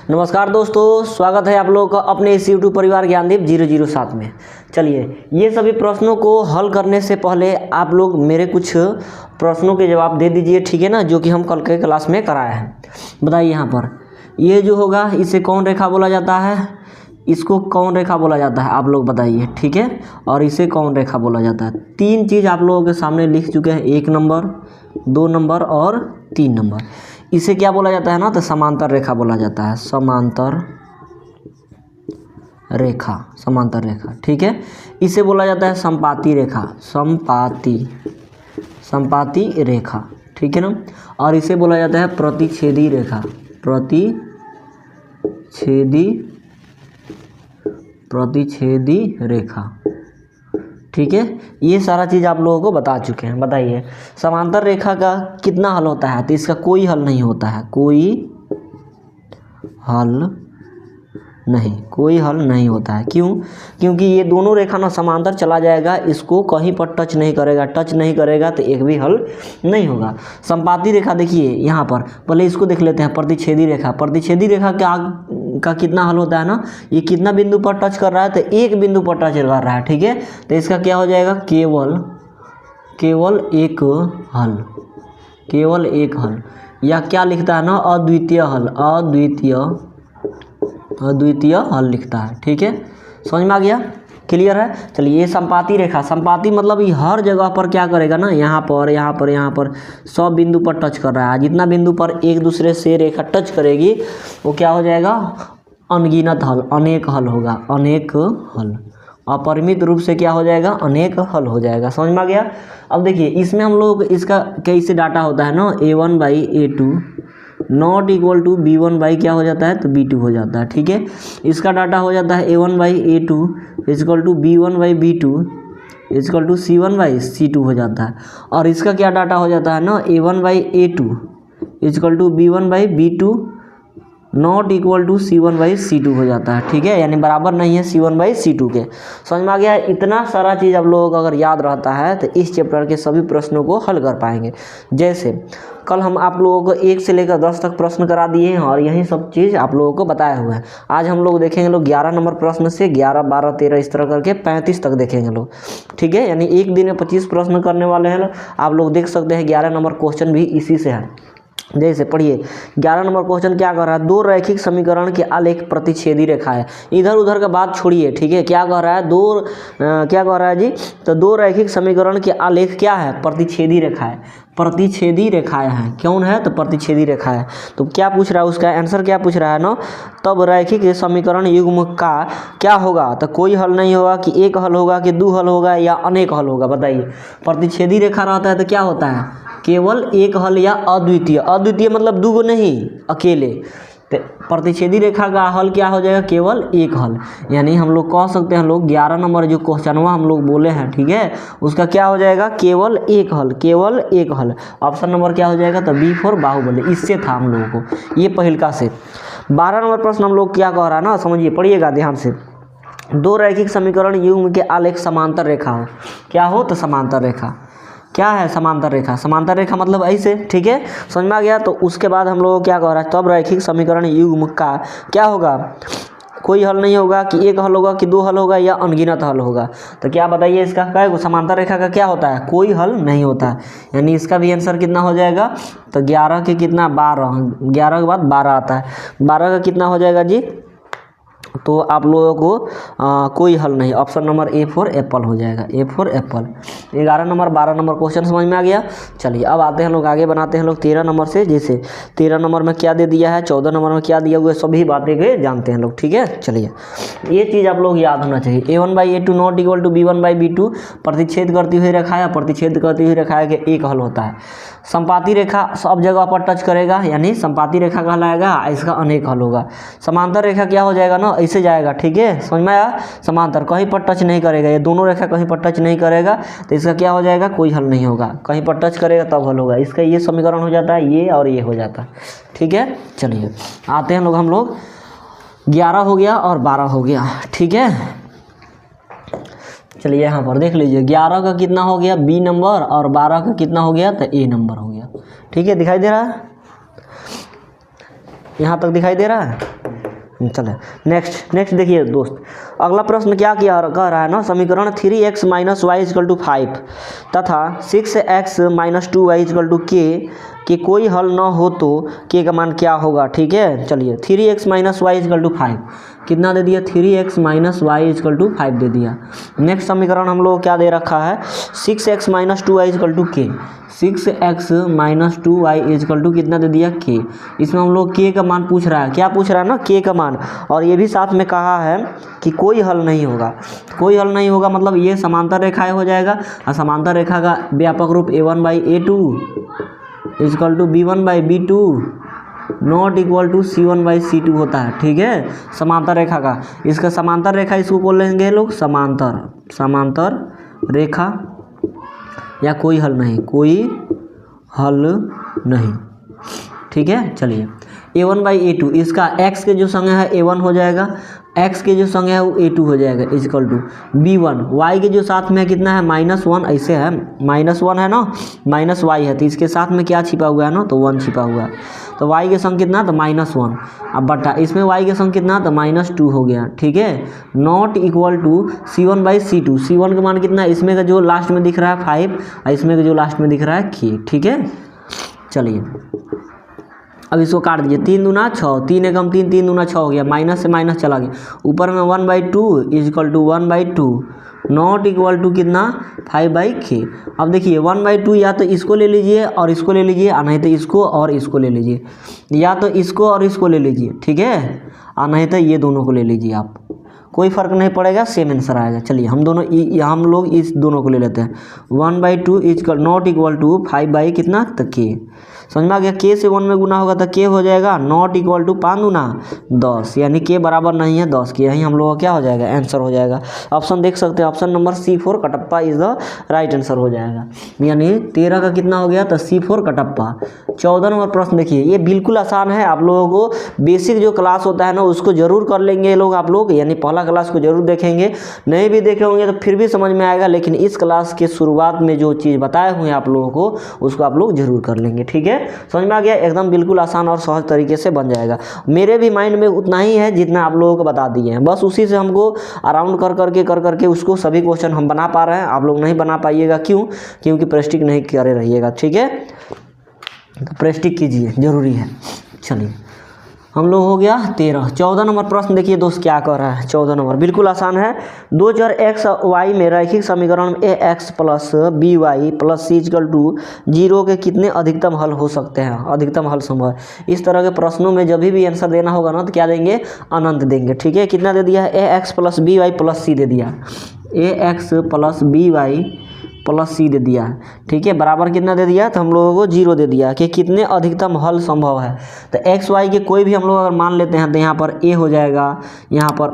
नमस्कार दोस्तों, स्वागत है आप लोगों का अपने इस यूट्यूब परिवार ज्ञानदीप 007 में। चलिए, ये सभी प्रश्नों को हल करने से पहले आप लोग मेरे कुछ प्रश्नों के जवाब दे दीजिए, ठीक है ना, जो कि हम कल के क्लास में कराए हैं। बताइए यहाँ पर ये जो होगा इसे कौन रेखा बोला जाता है, इसको कौन रेखा बोला जाता है, आप लोग बताइए, ठीक है। और इसे कौन रेखा बोला जाता है। तीन चीज़ आप लोगों के सामने लिख चुके हैं, 1 नंबर, 2 नंबर और 3 नंबर। इसे क्या बोला जाता है ना, तो समांतर रेखा बोला जाता है। समांतर रेखा, समांतर रेखा, ठीक है। इसे बोला जाता है संपाती रेखा, संपाती रेखा, ठीक है ना। और इसे बोला जाता है प्रतिच्छेदी रेखा, प्रतिच्छेदी रेखा, ठीक है। ये सारा चीज़ आप लोगों को बता चुके हैं। बताइए समांतर रेखा का कितना हल होता है, तो इसका कोई हल नहीं होता है, कोई हल नहीं होता है। क्यों? क्योंकि ये दोनों रेखा ना समांतर चला जाएगा, इसको कहीं पर टच नहीं करेगा तो एक भी हल नहीं होगा। संपाती रेखा देखिए यहाँ पर, पहले इसको देख लेते हैं। प्रतिच्छेदी रेखा का कितना हल होता है ना, ये कितना बिंदु पर टच कर रहा है, तो एक बिंदु पर टच कर रहा है, ठीक है। तो इसका क्या हो जाएगा, केवल एक हल, या क्या लिखता है ना, अद्वितीय हल लिखता है, ठीक है। समझ में आ गया, क्लियर है। चलिए, ये संपाती रेखा, संपाती मतलब ये हर जगह पर क्या करेगा ना, यहाँ पर सब बिंदु पर टच कर रहा है। जितना बिंदु पर एक दूसरे से रेखा टच करेगी वो क्या हो जाएगा, अनगिनत हल, अनेक हल होगा, अनेक हल, अपरिमित रूप से क्या हो जाएगा, अनेक हल हो जाएगा। समझ में आ गया। अब देखिए इसमें हम लोग इसका कैसे डाटा होता है ना, a1/a2 not equal to b1 by क्या हो जाता है, तो b2 हो जाता है, ठीक है। इसका डाटा हो जाता है a1/a2 equal to b1/b2 is equal to c1/c2 हो जाता है। और इसका क्या डाटा हो जाता है ना, a1/a2 equal to b1/b2 not equal to c1/c2 हो जाता है, ठीक है। यानी बराबर नहीं है c1/c2 के। समझ में आ गया। इतना सारा चीज़ आप लोगों को अगर याद रहता है तो इस चैप्टर के सभी प्रश्नों को हल कर पाएंगे। जैसे कल हम आप लोगों को 1 से लेकर 10 तक प्रश्न करा दिए हैं और यही सब चीज़ आप लोगों को बताए हुए हैं। आज हम लोग देखेंगे 11 नंबर प्रश्न से 11, 12, 13 इस तरह करके 35 तक देखेंगे लोग, ठीक है। यानी एक दिन में 25 प्रश्न करने वाले हैं। आप लोग देख सकते हैं 11 नंबर क्वेश्चन भी इसी से है। जैसे पढ़िए 11 नंबर क्वेश्चन क्या कर रहा है, दो रैखिक समीकरण के आलेख प्रतिच्छेदी रेखा है। इधर उधर का बात छोड़िए, ठीक है। क्या कह रहा है, क्या कह रहा है जी, तो दो रैखिक समीकरण के आलेख क्या है, प्रतिच्छेदी रेखा है। प्रतिच्छेदी रेखाएं हैं, कौन है, तो प्रतिच्छेदी रेखा है। तो क्या पूछ रहा है, उसका आंसर क्या पूछ रहा है ना, तब रैखिक समीकरण युग्म का क्या होगा, तो कोई हल नहीं होगा, कि एक हल होगा, कि दो हल होगा, या अनेक हल होगा। बताइए प्रतिच्छेदी रेखा रहता है तो क्या होता है, केवल एक हल या अद्वितीय मतलब दो नहीं, अकेले। तो प्रतिच्छेदी रेखा का हल क्या हो जाएगा, केवल एक हल। यानी हम लोग कह सकते हैं, लोग 11 नंबर जो क्वेश्चन हम लोग बोले हैं, ठीक है, उसका क्या हो जाएगा, केवल एक हल। ऑप्शन नंबर क्या हो जाएगा, तो B4 बाहुबली। इससे था हम लोगों को ये पहिलका से। 12 नंबर प्रश्न हम लोग क्या कह रहा है ना, समझिए, पढ़िएगा ध्यान से। दो रैखिक समीकरण युग्म के आलेख समांतर रेखा हो, क्या हो, तो समांतर रेखा। क्या है समांतर रेखा, समांतर रेखा मतलब ऐसे, ठीक है। समझ में आ गया। तो उसके बाद हम लोग क्या कह रहा है, तब रैखिक समीकरण युग्म का क्या होगा, कोई हल नहीं होगा, कि एक हल होगा, कि दो हल होगा, या अनगिनत हल होगा। तो क्या बताइए इसका, क्या समांतर रेखा का क्या होता है, कोई हल नहीं होता है। यानी इसका भी आंसर कितना हो जाएगा, तो 11 के कितना, 12, 11 के बाद 12 आता है, 12 का कितना हो जाएगा जी, तो आप लोगों को कोई हल नहीं। ऑप्शन नंबर A4 एप्पल हो जाएगा, A4 Apple. 11 number 12 number question समझ में आ गया। चलिए अब आते हैं लोग, आगे बनाते हैं लोग 13 नंबर से। जैसे 13 नंबर में क्या दे दिया है, 14 नंबर में क्या दिया हुआ है, सभी बातें के जानते हैं लोग, ठीक है। चलिए ये चीज़ आप लोग याद होना चाहिए। a1/a2 not equal to b1/b2 प्रतिच्छेद करती हुई रेखा है, प्रतिच्छेद करती हुई रेखा के एक हल होता है। संपाती रेखा सब जगह पर टच करेगा, यानी संपाती रेखा कहलाएगा, इसका अनेक हल होगा। समांतर रेखा क्या हो जाएगा ना, ऐसे जाएगा, ठीक है। समझ में आया। समांतर कहीं पर टच नहीं करेगा, ये दोनों रेखा कहीं पर टच नहीं करेगा, तो इसका क्या हो जाएगा, कोई हल नहीं होगा। कहीं पर टच करेगा तब हल होगा। इसका ये समीकरण हो जाता है, ये और ये हो जाता है, ठीक है। चलिए आते हैं लोग, हम लोग 11 हो गया और 12 हो गया, ठीक है। चलिए यहाँ पर देख लीजिए, 11 का कितना हो गया, B नंबर, और 12 का कितना हो गया, तो A नंबर हो गया, ठीक है। दिखाई दे रहा है, यहाँ तक दिखाई दे रहा है। चले नेक्स्ट देखिए दोस्त, अगला प्रश्न क्या किया कह रहा है ना, समीकरण 3x minus Y equal to 5 तथा 6x minus 2y equal to के कोई हल न हो तो के का मान क्या होगा। ठीक है, चलिए 3x minus Y equal to 5 कितना दे दिया, 3x minus Y equal to 5 दे दिया। नेक्स्ट समीकरण हम लोग क्या दे रखा है, 6x minus 2y equal to के, 6x minus 2y equal to कितना दे दिया के। इसमें हम लोग के का मान पूछ रहा है, क्या पूछ रहा है ना, के का मान, और ये भी साथ में कहा है कि कोई हल नहीं होगा। कोई हल नहीं होगा मतलब ये समांतर रेखाएं हो जाएगा, और समांतर रेखा का व्यापक रूप a1/a2 equal to b1/b2 not equal to c1/c2 होता है। ठीक है, समांतर रेखा का, इसका समांतर रेखा इसको बोल लेंगे लोग समांतर रेखा, या कोई हल नहीं। ठीक है, चलिए a1/a2 इसका x के जो संज्ञा है a1 हो जाएगा, x के जो संज्ञा है वो a2 हो जाएगा इजकल टू b1, y के जो साथ में कितना है -1, ऐसे है -1 है ना, माइनस y है तो इसके साथ में क्या छिपा हुआ है ना, तो 1 छिपा हुआ है, तो y के संग कितना, तो -1, अब बटा इसमें y के संग कितना, तो -2 हो गया। ठीक है, not equal to c1/c2, c1 का मान कितना है, इसमें का जो लास्ट में दिख रहा है 5 और इसमें का जो लास्ट में दिख रहा है k। ठीक है, चलिए अब इसको काट दीजिए, 3 दूना 6, 3 एकम 3, 3 दूना 6 हो गया, माइनस से माइनस चला गया, ऊपर में 1/2 equal to 1/2 not equal to कितना 5/k। अब देखिए 1/2 या तो इसको ले लीजिए और इसको ले लीजिए, और नहीं तो इसको और इसको ले लीजिए, या तो इसको और इसको ले लीजिए। ठीक है, और नहीं तो ये दोनों को ले लीजिए, आप कोई फ़र्क नहीं पड़ेगा, सेम आंसर आएगा। चलिए हम लोग इस दोनों को ले लेते हैं, 1/2 इजकल नॉट इक्वल टू 5 कितना तक के, समझ में आ गया, के से 1 में गुना होगा तो के हो जाएगा नॉट इक्वल टू 5 दूना 10, यानी के बराबर नहीं है 10 के, यही हम लोग का क्या हो जाएगा, आंसर हो जाएगा। ऑप्शन देख सकते हैं, option number C4 Kattappa is the right answer हो जाएगा, यानी 13 का कितना हो गया, तो C4 कटप्पा। 14 नंबर प्रश्न देखिए, ये बिल्कुल आसान है, आप लोगों को बेसिक जो क्लास होता है ना उसको जरूर कर लेंगे लोग, आप लोग यानी पहला क्लास को जरूर देखेंगे, नहीं भी देखे होंगे तो फिर भी समझ में आएगा, लेकिन इस क्लास के शुरुआत में जो चीज़ बताए हुए हैं आप लोगों को उसको आप लोग जरूर कर लेंगे। ठीक है, समझ में आ गया, एकदम बिल्कुल आसान और सहज तरीके से बन जाएगा। मेरे भी माइंड में उतना ही है जितना आप लोगों को बता दिए हैं, बस उसी से हमको अराउंड कर करके उसको सभी क्वेश्चन हम बना पा रहे हैं, आप लोग नहीं बना पाइएगा, क्योंकि प्रैक्टिस नहीं करे रहिएगा। ठीक है, तो प्रैक्टिस कीजिए, जरूरी है। चलिए हम लोग हो गया 13। 14 नंबर प्रश्न देखिए दोस्त क्या कर रहा है, 14 नंबर बिल्कुल आसान है, 2 चर x y में रैखिक समीकरण ax plus by plus c equal to 0 के कितने अधिकतम हल हो सकते हैं, अधिकतम हल संभव। इस तरह के प्रश्नों में जब भी आंसर देना होगा ना तो क्या देंगे, अनंत देंगे। ठीक है, कितना दे दिया है, ax plus by plus c दे दिया, ax plus by plus c दे दिया है। ठीक है, बराबर कितना दे दिया, तो हम लोगों को 0 दे दिया कि कितने अधिकतम हल संभव है। तो x y के कोई भी हम लोग अगर मान लेते हैं तो यहाँ पर a हो जाएगा, यहाँ पर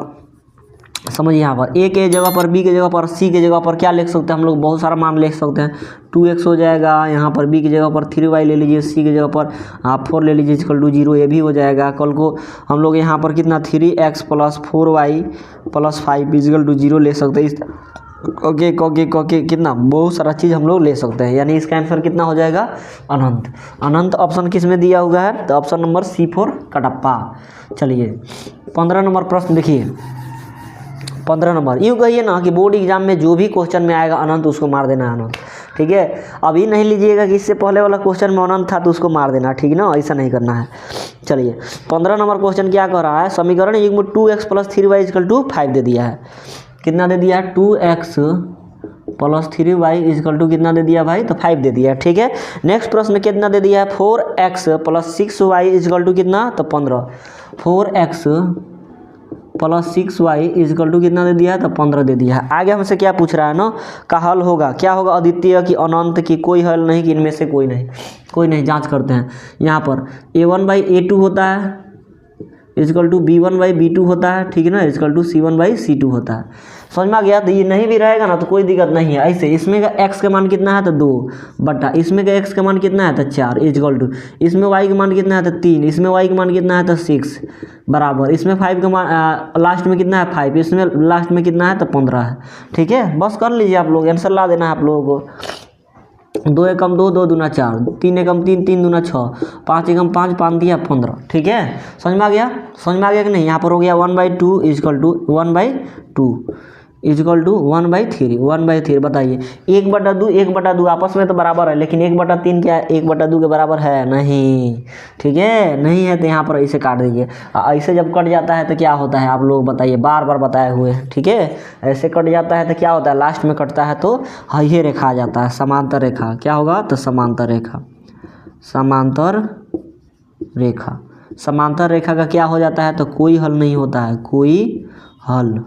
समझिए, यहाँ पर a के जगह पर b के जगह पर c के जगह पर क्या लिख सकते हैं हम लोग, बहुत सारा मान लिख सकते हैं, 2x हो जाएगा, यहाँ पर b की जगह पर 3y ले लीजिए, c की जगह पर 4 ले लीजिए इक्वल टू 0, ये भी हो जाएगा। कल को हम लोग यहाँ पर कितना 3x plus 4y plus 5 equal to 0 ले सकते हैं। ओके कितना बहुत सारा चीज़ हम लोग ले सकते हैं, यानी इसका आंसर कितना हो जाएगा, अनंत। अनंत ऑप्शन किस में दिया हुआ है, तो ऑप्शन नंबर C4 कटप्पा। चलिए 15 नंबर प्रश्न देखिए, 15 नंबर यूँ कहिए ना कि बोर्ड एग्जाम में जो भी क्वेश्चन में आएगा अनंत उसको मार देना अनंत। ठीक है, अभी नहीं लीजिएगा कि इससे पहले वाला क्वेश्चन में अनंत था तो उसको मार देना, ठीक ना, ऐसा नहीं करना है। चलिए 15 नंबर क्वेश्चन क्या कर रहा है, समीकरण युग्म 2x plus 3y equal to 5 दे दिया है, कितना दे दिया, 2x plus 3y equal to कितना दे दिया भाई, तो 5 दे दिया। ठीक है, नेक्स्ट प्रश्न कितना दे दिया है, 4x plus 6y equal to कितना, तो 15, 4x plus 6y equal to कितना दे दिया है, तो 15 दे दिया है। आगे हमसे क्या पूछ रहा है ना, का हल होगा, क्या होगा, अद्वितीय की अनंत की, कोई हल नहीं कि इनमें से कोई नहीं, जांच करते हैं। यहाँ पर a1/a2 होता है इक्वल टू b1/b2 होता है, ठीक है ना, इक्वल टू c1/c2 होता है। समझ में आ गया, तो ये नहीं भी रहेगा ना तो कोई दिक्कत नहीं है। ऐसे इसमें का x का मान कितना है, तो 2 बटा इसमें का x का मान कितना है, तो 4 इक्वल टू इसमें y का मान कितना है, तो 3, इसमें y का मान कितना है, तो 6 बराबर इसमें 5 का मान लास्ट में कितना है, 5, इसमें लास्ट में कितना है, तो 15 है। ठीक है, बस कर लीजिए आप लोग, आंसर ला देना है आप लोगों को। 2 एकम 2, 2 दूना 4, 3 एकम 3, 3 दूना 6, 5 एकम 5, 5 दिया 15। ठीक है, समझ में आ गया? समझ में आ गया कि नहीं? यहाँ पर हो गया 1/2 इजकल टू 1/2 इजकल टू 1/3, 1/3। बताइए 1/2, 1/2 आपस में तो बराबर है, लेकिन 1/3 क्या 1/2 के बराबर है? नहीं। ठीक है, नहीं है तो यहाँ पर ऐसे काट दीजिए। ऐसे जब कट जाता है तो क्या होता है आप लोग बताइए, बार बार बताए हुए हैं। ठीक है, ऐसे कट जाता है तो क्या होता है, लास्ट में कटता है तो ये रेखा आ जाता है, समांतर रेखा। क्या होगा? तो समांतर रेखा, समांतर रेखा। समांतर रेखा का क्या हो जाता है? तो कोई हल नहीं होता है, कोई हल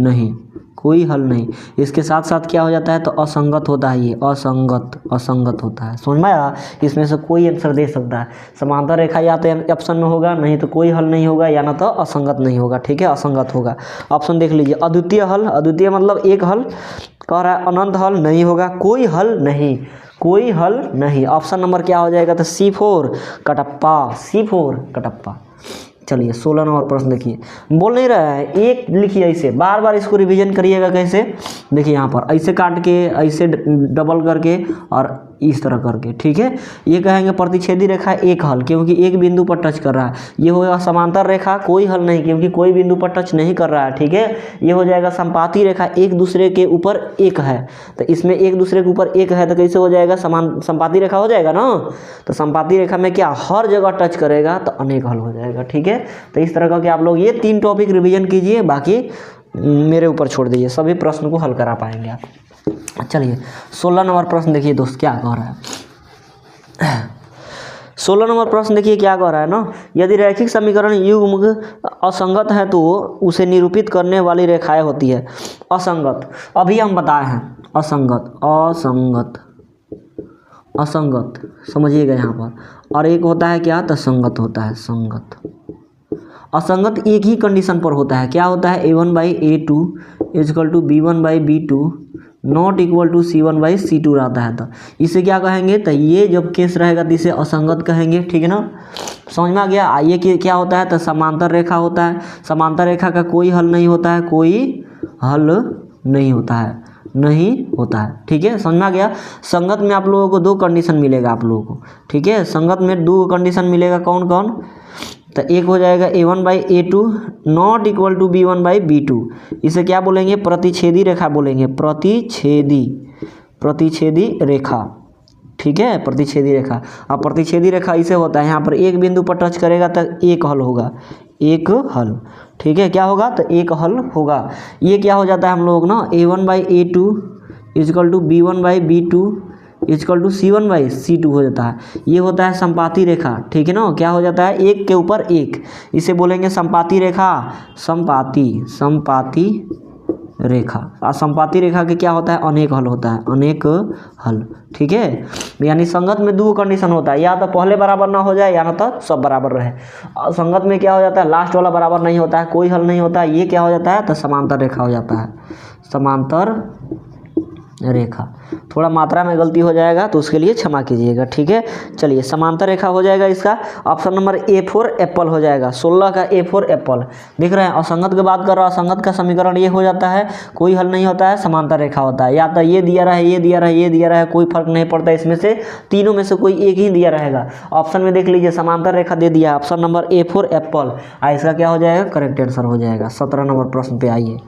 नहीं, कोई हल नहीं। इसके साथ साथ क्या हो जाता है? तो असंगत होता है, ये असंगत, असंगत होता है। समझ में आया? इसमें से कोई आंसर दे सकता है। समांतर रेखा या तो ऑप्शन में होगा, नहीं तो कोई हल नहीं होगा, या ना तो असंगत नहीं होगा। ठीक है, असंगत होगा। ऑप्शन देख लीजिए, अद्वितीय हल, अद्वितीय मतलब एक हल कह रहा है, अनंत हल नहीं होगा, कोई हल नहीं, कोई हल नहीं। ऑप्शन नंबर क्या हो जाएगा? तो C4 कटप्पा, C4 कटप्पा। चलिए 16 नंबर प्रश्न देखिए, बोल नहीं रहा है, एक लिखिए ऐसे, बार बार इसको रिवीजन करिएगा। कैसे? देखिए यहाँ पर ऐसे काट के, ऐसे डबल करके और इस तरह करके। ठीक है, ये कहेंगे प्रतिच्छेदी रेखा एक हल, क्योंकि एक बिंदु पर टच कर रहा है। ये होगा समांतर रेखा, कोई हल नहीं, क्योंकि कोई बिंदु पर टच नहीं कर रहा है। ठीक है, ये हो जाएगा संपाती रेखा, एक दूसरे के ऊपर एक है, तो इसमें एक दूसरे के ऊपर एक है तो कैसे हो जाएगा? संपाती रेखा हो जाएगा ना। तो संपाती रेखा में क्या हर जगह टच करेगा तो अनेक हल हो जाएगा। ठीक है, तो इस तरह का कि आप लोग ये 3 टॉपिक रिवीजन कीजिए, बाकी मेरे ऊपर छोड़ दीजिए, सभी प्रश्न को हल करा पाएंगे आप। चलिए 16 नंबर प्रश्न देखिए दोस्त, क्या कह रहा है। 16 नंबर प्रश्न देखिए क्या कह रहा है ना, यदि रैखिक समीकरण युग्म असंगत है तो उसे निरूपित करने वाली रेखाएं होती है। असंगत अभी हम बताए हैं, असंगत, असंगत, असंगत समझिएगा यहाँ पर। और एक होता है क्या? तो संगत होता है, संगत। असंगत एक ही कंडीशन पर होता है, क्या होता है? A1/A2 equal to B1/B2 not equal to C1/C2 रहता है। तो इसे क्या कहेंगे? तो ये जब केस रहेगा तो इसे असंगत कहेंगे। ठीक है ना, समझ में आ गया? आइए कि क्या होता है? तो समांतर रेखा होता है, समांतर रेखा का कोई हल नहीं होता है, कोई हल नहीं होता है, नहीं होता है। ठीक है, समझ में आ गया? संगत में आप लोगों को 2 कंडीशन मिलेगा आप लोगों को। ठीक है, संगत में 2 कंडीशन मिलेगा, कौन कौन? तो एक हो जाएगा A1/A2 not equal to B1/B2, इसे क्या बोलेंगे? प्रतिच्छेदी रेखा बोलेंगे, प्रतिच्छेदी, प्रतिच्छेदी रेखा। ठीक है, प्रतिच्छेदी रेखा। अब प्रतिच्छेदी रेखा इसे होता है, यहाँ पर एक बिंदु पर टच करेगा तो एक हल होगा, एक हल। ठीक है, क्या होगा? तो एक हल होगा। ये क्या हो जाता है हम लोग ना, A1/A2 equal to B1/B2 is equal to C1/C2 हो जाता है। ये होता है संपाती रेखा। ठीक है ना, क्या हो जाता है? एक के ऊपर एक, इसे बोलेंगे संपाती रेखा, संपाती, संपाती रेखा। और संपाती रेखा के क्या होता है? अनेक हल होता है, अनेक हल। ठीक है, यानी संगत में 2 कंडीशन होता है, या तो पहले बराबर ना हो जाए या ना तो सब बराबर रहे। और संगत में क्या हो जाता है? लास्ट वाला बराबर नहीं होता है, कोई हल नहीं होता है। ये क्या हो जाता है? तो समांतर रेखा हो जाता है, समांतर रेखा। थोड़ा मात्रा में गलती हो जाएगा तो उसके लिए क्षमा कीजिएगा। ठीक है, चलिए समांतर रेखा हो जाएगा इसका। ऑप्शन नंबर A4 एप्पल हो जाएगा, 16 का A4 एप्पल। दिख रहे हैं? असंगत की बात कर रहा हूँ, असंगत का समीकरण ये हो जाता है, कोई हल नहीं होता है, समांतर रेखा होता है। या तो ये दिया रहा है, ये दिया रहा है, ये दिया रहा है, कोई फर्क नहीं पड़ता, इसमें से तीनों में से कोई एक ही दिया रहेगा। ऑप्शन में देख लीजिए, समांतर रेखा दे दिया, ऑप्शन नंबर A4 एप्पल। इसका क्या हो जाएगा? करेक्ट आंसर हो जाएगा। 17 नंबर प्रश्न पे आइए,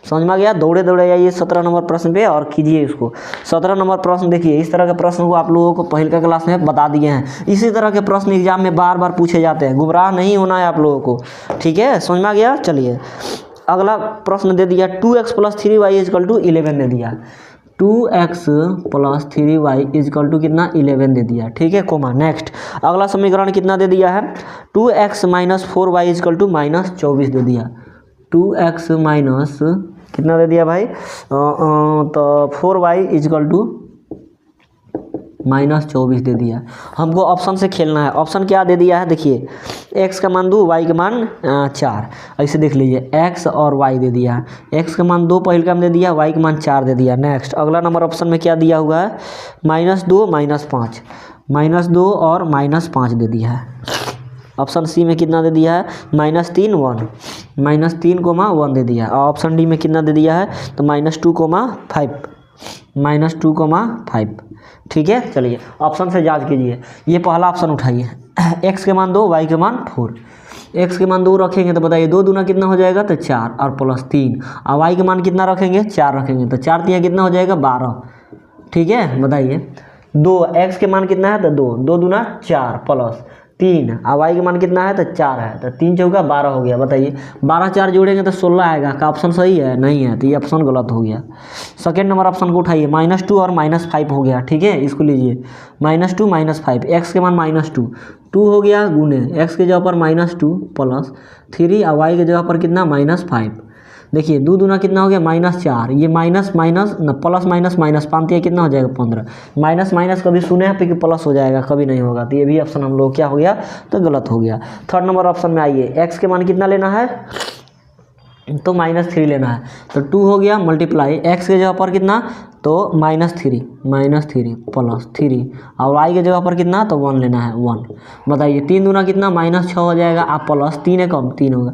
समझ में आ गया? दौड़े दौड़े आइए 17 नंबर प्रश्न पे और कीजिए इसको। 17 नंबर प्रश्न देखिए, इस तरह के प्रश्न को आप लोगों को पहले का क्लास में बता दिए हैं। इसी तरह के प्रश्न एग्जाम में बार बार पूछे जाते हैं, गुमराह नहीं होना है आप लोगों को। ठीक है, समझ में आ गया? चलिए अगला प्रश्न दे दिया, 2x + 3y इजकल टू 11 दे दिया। 2x + 3y इजकल टू कितना? 11 दे दिया। ठीक है, कोमा। नेक्स्ट अगला समीकरण कितना दे दिया है? 2x - 4y इजकल टू -24 दे दिया। 2x माइनस कितना दे दिया भाई? तो 4y इजकल टू -24 दे दिया। हमको ऑप्शन से खेलना है। ऑप्शन क्या दे दिया है? देखिए, x का मान 2, y का मान 4। ऐसे देख लीजिए, x और y दे दिया है। x का मान 2 पहले का दे दिया, y का मान 4 दे दिया। नेक्स्ट अगला नंबर ऑप्शन में क्या दिया हुआ है? -2 -5, -2 और -5 दे दिया है। ऑप्शन सी में कितना दे दिया है? -3 1, -3, 1 दे दिया है। और ऑप्शन डी में कितना दे दिया है? तो -2, 5, -2, 5। ठीक है। चलिए ऑप्शन से जांच कीजिए। ये पहला ऑप्शन उठाइए, x के मान 2 y के मान 4। x के मान 2 रखेंगे तो बताइए 2 दूना कितना हो जाएगा, तो 4 और प्लस 3, और y के मान कितना रखेंगे, 4 रखेंगे तो 4 3 कितना हो जाएगा 12। ठीक है, बताइए 2 x के मान कितना है, तो 2 2 दूना 4 प्लस 3, और y के मान कितना है, तो 4 है, तो 3 चौका 12 हो गया। बताइए 12 4 जोड़ेंगे तो 16 आएगा। का ऑप्शन सही है, नहीं है, तो ये ऑप्शन गलत हो गया। सेकेंड नंबर ऑप्शन को उठाइए, -2 और -5 हो गया। ठीक है, इसको लीजिए -2 -5, x के मान -2 2 हो गया गुने x के जगह पर -2 प्लस 3 और y के जगह पर कितना -5। देखिए 2 दूना कितना हो गया -4, ये माइनस माइनस न प्लस माइनस माइनस 5 कितना हो जाएगा 15। माइनस माइनस कभी सुने हैं कि प्लस हो जाएगा, कभी नहीं होगा, तो ये भी ऑप्शन हम लोग क्या हो गया, तो गलत हो गया। थर्ड नंबर ऑप्शन में आइए, x के मान कितना लेना है, तो -3 लेना है, तो 2 हो गया मल्टीप्लाई x के जगह पर कितना, तो -3 प्लस 3 और y के जगह पर कितना, तो 1 लेना है 1। बताइए 3 दूना कितना -6 हो जाएगा, आप प्लस 3 है कम 3 होगा,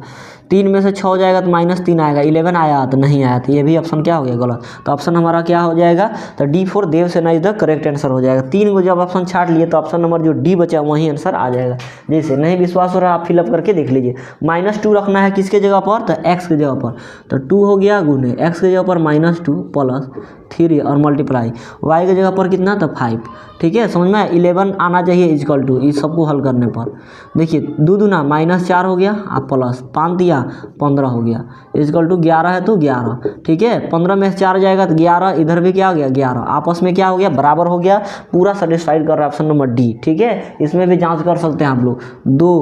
3 में से 6 हो जाएगा तो -3 आएगा, 11 आया तो नहीं आया, तो ये भी ऑप्शन क्या हो गया गलत। तो ऑप्शन हमारा क्या हो जाएगा, तो D4 Devasena is the correct answer हो जाएगा। 3 को जब ऑप्शन छाट लिए तो ऑप्शन नंबर जो डी बचा वही आंसर आ जाएगा। जैसे नहीं विश्वास हो रहा आप फिलअप करके देख लीजिए। -2 रखना है किसके जगह पर, तो x के जगह पर, तो 2 हो गया गुने x के जगह पर -2 प्लस 3 और मल्टीप्लाई y के जगह पर कितना, तो 5। ठीक है, समझ में 11 आना चाहिए इजकल टू, इस सबको हल करने पर देखिए 2 दूना -4 हो गया, आप प्लस 5 दिया 15 हो गया, इजकल टू 11 है तो 11। ठीक है, 15 में से 4 जाएगा तो 11, इधर भी क्या हो गया 11, आपस में क्या हो गया बराबर हो गया, पूरा सेटिस्फाइड कर रहा है ऑप्शन नंबर डी। ठीक है, इसमें भी जांच कर सकते हैं आप लोग। 2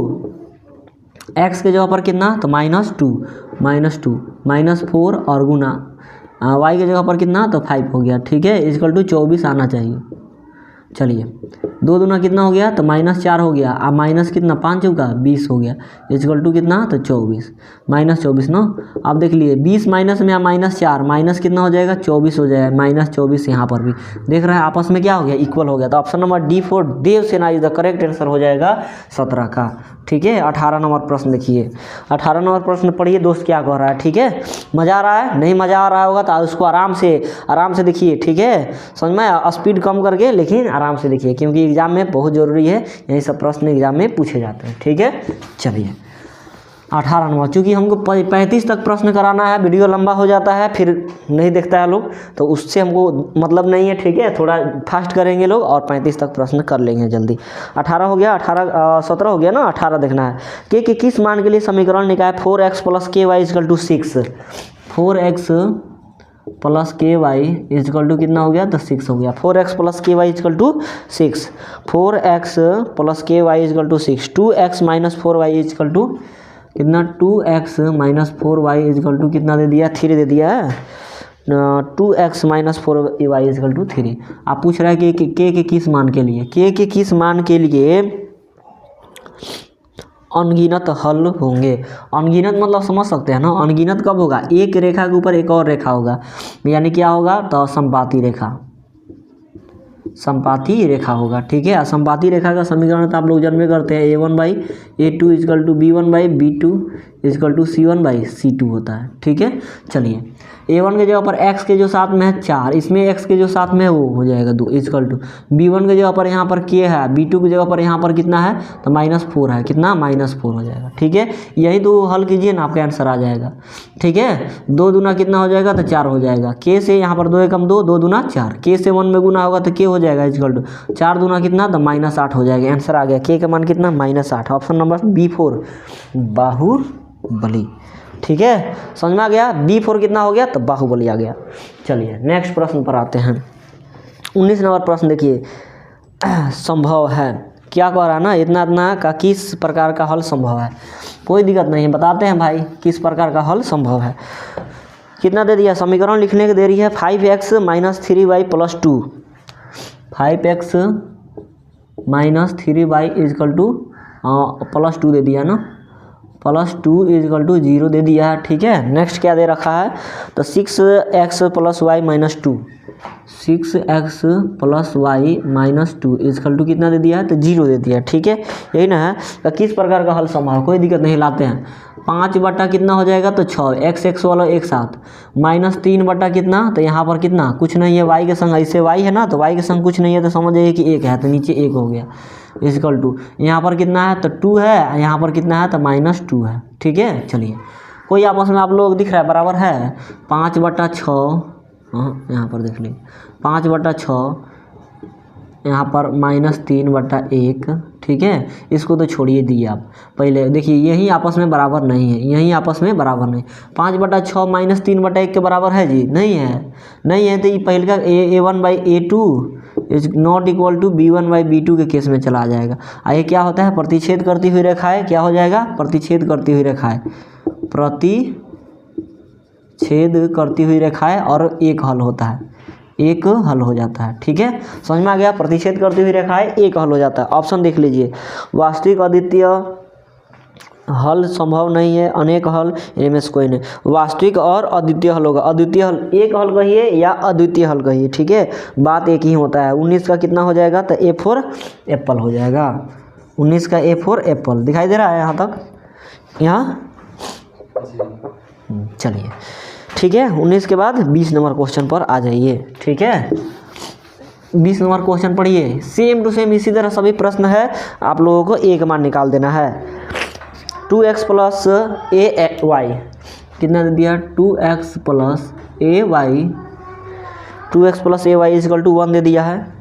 x के जगह पर कितना, तो -2 -4 और गुना y के जगह पर कितना, तो 5 हो गया। ठीक है, इजकल टू 24 आना चाहिए। चलिए 2 दूना कितना हो गया, तो -4 हो गया, अब माइनस कितना 5 चौका 20 हो गया, इजकल टू कितना, तो 24 -24 ना। अब देख लिए 20 माइनस में -4 माइनस कितना हो जाएगा 24 हो जाएगा, -24 यहाँ पर भी देख रहे हैं आपस में क्या हो गया इक्वल हो गया। तो option number D4 Devasena is the correct answer हो जाएगा 17 का। ठीक है, 18 नंबर प्रश्न देखिए, 18 नंबर प्रश्न पढ़िए दोस्त क्या कह रहा है। ठीक है, मज़ा आ रहा है, नहीं मज़ा आ रहा होगा तो उसको आराम से देखिए। ठीक है, समझ में स्पीड कम करके लेकिन आराम से देखिए, क्योंकि एग्जाम में बहुत ज़रूरी है, यही सब प्रश्न एग्जाम में पूछे जाते हैं। ठीक है, चलिए 18 नंबर, चूँकि हमको 35 तक प्रश्न कराना है, वीडियो लंबा हो जाता है फिर नहीं देखता है लोग, तो उससे हमको मतलब नहीं है। ठीक है, थोड़ा फास्ट करेंगे लोग और 35 तक प्रश्न कर लेंगे जल्दी। 18 हो गया, 17 हो गया ना, 18 देखना है। के किस मान के लिए समीकरण निकाय 4x plus KY equal to 6, 4x plus KY equal to कितना हो गया, तो 6 हो गया। 4x plus KY equal to 6, 4x plus KY equal to 6, 2x minus 4y equal to कितना, 2x minus 4y equal to कितना दे दिया, 3 दे दिया है। 2x minus 4y equal to 3। आप पूछ रहे हैं कि के किस मान के लिए, के किस मान के लिए अनगिनत हल होंगे। अनगिनत मतलब समझ सकते हैं ना, अनगिनत कब होगा, एक रेखा के ऊपर एक और रेखा होगा, यानी क्या होगा, तो समपाती रेखा होगा। ठीक है, समपाती रेखा का समीकरण तो आप लोग जन्मे करते हैं, A1/A2 equal to B1/B2 is equal to C1/C2 होता है। ठीक है, चलिए A1 के जगह पर x के जो साथ में है 4, इसमें x के जो साथ में है वो हो जाएगा 2 इजकल टू B1 के जगह पर यहाँ पर k है, B2 की जगह पर यहाँ पर कितना है, तो -4 है, कितना -4 हो जाएगा। ठीक है, यही तो हल कीजिए ना, आपका आंसर आ जाएगा। ठीक है, 2 दूना कितना हो जाएगा, तो 4 हो जाएगा, k से यहाँ पर 2 एकम 2, 2 दूना 4, k से 1 में गुना होगा तो k हो जाएगा इजकल टू 4 दूना कितना, तो -8 हो जाएगा। आंसर आ गया, k का मान कितना, -8। Option number B4 Baahubali. ठीक है, समझ में आ गया, B4 कितना हो गया, तो बाहुबली आ गया। चलिए नेक्स्ट प्रश्न पर आते हैं। 19 नंबर प्रश्न देखिए, संभव है, क्या कह रहा है ना, इतना का किस प्रकार का हल संभव है। कोई दिक्कत नहीं है, बताते हैं भाई किस प्रकार का हल संभव है। कितना दे दिया, समीकरण लिखने की देरी है, 5x माइनस 3y प्लस 2, 5x minus 3y equal to plus 2 दे दिया ना, प्लस 2 इजकल टू 0 दे दिया है, ठीक है। नेक्स्ट क्या दे रखा है, तो 6x plus Y minus 2, 6x plus Y minus 2 equal to कितना दे दिया है, तो 0 दे दिया है, ठीक है। यही ना है, तो किस प्रकार का हल संभव, कोई दिक्कत नहीं, लाते हैं। 5 बटा कितना हो जाएगा, तो 6, x वाला एक साथ, माइनस 3 बटा कितना, तो यहाँ पर कितना, कुछ नहीं है, y के संग, ऐसे y है ना, तो y के संग कुछ नहीं है, तो समझ जाइए कि 1 है, तो नीचे 1 हो गया, इजकल टू यहाँ पर कितना है, तो 2 है, यहाँ पर कितना है, तो माइनस 2 है, ठीक है। चलिए, कोई आपस में आप लोग दिख रहा है, बराबर है 5 बटा 6, हाँ यहाँ पर देख लीजिए 5 बटा 6, यहाँ पर माइनस 3 बटा 1, ठीक है। इसको तो छोड़िए दिए आप, पहले देखिए यही आपस में बराबर नहीं है, यही आपस में बराबर नहीं, 5 बटा 6 माइनस 3 बटा 1 के बराबर है जी, नहीं है, नहीं है, तो ये पहले का a1 by a2 is not equal to b1 by b2 के केस में चला जाएगा। आइए क्या होता है, प्रतिच्छेद करती हुई रेखाएं, क्या हो जाएगा, प्रतिच्छेद करती हुई रेखाएं, प्रतिच्छेद करती हुई रेखाएं, और एक हल होता है, एक हल हो जाता है, ठीक है। समझ में आ गया, प्रतिच्छेद करती हुई रेखाएं एक हल हो जाता है। ऑप्शन देख लीजिए, वास्तविक अद्वितीय हल संभव नहीं है, अनेक हल, इनमें से कोई नहीं, वास्तविक और अद्वितीय हल होगा, अद्वितीय हल, एक हल कहिए या अद्वितीय हल कहिए, ठीक है, बात एक ही होता है। 19 का कितना हो जाएगा, तो A4 एप्पल हो जाएगा, 19 का A4 एप्पल दिखाई दे रहा है यहाँ तक, यहाँ चलिए, ठीक है। 19 के बाद 20 नंबर क्वेश्चन पर आ जाइए, ठीक है। 20 नंबर क्वेश्चन पढ़िए, सेम टू सेम इसी तरह सभी प्रश्न है, आप लोगों को एक मान निकाल देना है। 2x प्लस ए वाई कितना दे दिया, 2x plus A Y, 2x plus A Y equal to 1 दे दिया है।